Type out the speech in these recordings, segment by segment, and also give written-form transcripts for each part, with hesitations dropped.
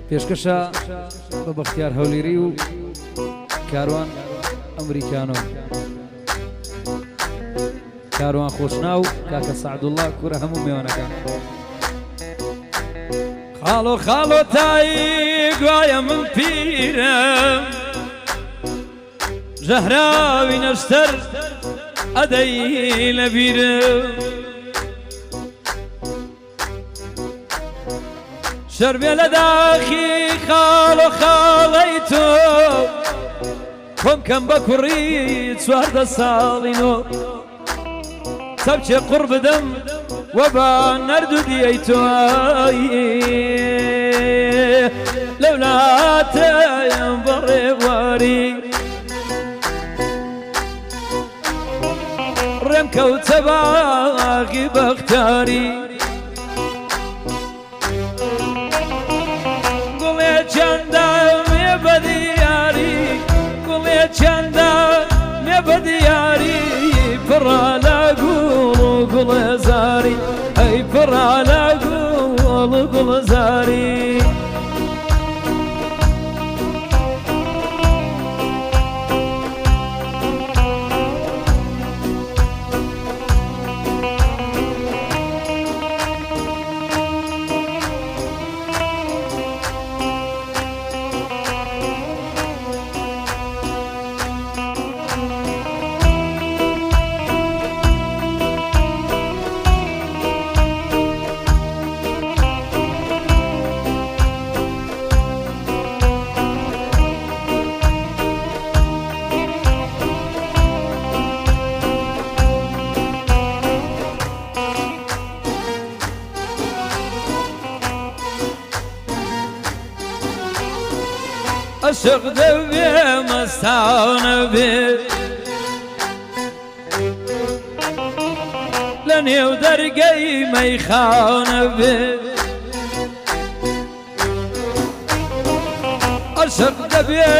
پێشکەشە بە بەختیار هەولێری و کاروان ئەمریکانۆ کاروان خۆشناو کاکە سەعدوڵڵا کوورە هەموو میوانەکان خاڵۆ خاڵۆ تایی گوایە من پیرم ژەهراوی نەشتەر ئەدەی لەبیرم شەربێ لە داخی خاڵۆ خاڵەی تۆ خۆم کەم بە کوڕی 14 ساڵینۆ سەبچێ قوڕ بدەم وە بە نەردوو دیەی تۆیی لەولاتەیەم بەڕێواری ڕێم کەوتە باغی بەختاری گوڵێ چەندە مێ بە دیاری گوڵێ چەندە مێ بە دیاری پڕە لە گوڵ و گوڵەزاری ئەی پڕە لە گوڵ و گوڵەزاری عشق دەبێ مەستانە بێ لە نێو دەرگەی مەیخانە بێ عشق دەبێ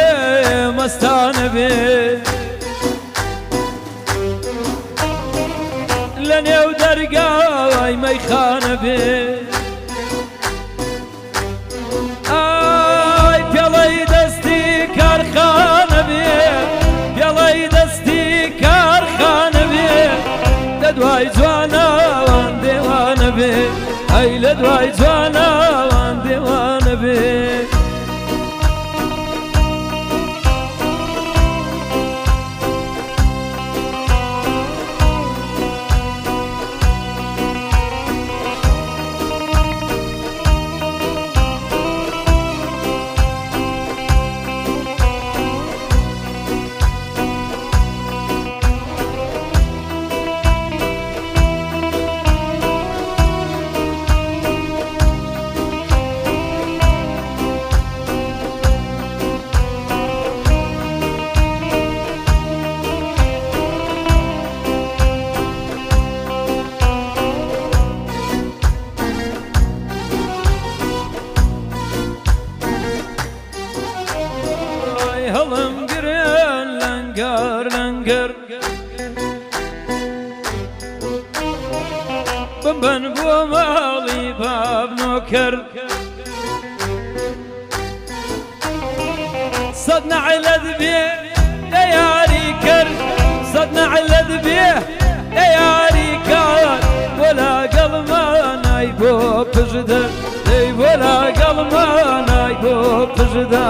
مەستانە بێ لە نێو دەرگای مەیخانە بێ کارخانە بێ پێڵەی دەستی کارخانە بێ لە دوای جواناوان دێوانە بێ ئەی لە دوای جواناوان دێوانە بێ هەڵم گرن لەنگەر لەنگەر بمبەن بۆ ماڵی بابنۆکەر سەد نەعلەت بێ لە یاری کرد سەد نەعلەت بێ لە یاری کار بۆ لاگەڵمانای بۆ پژدە دەی بۆ لاگەڵمانای بۆ پژدە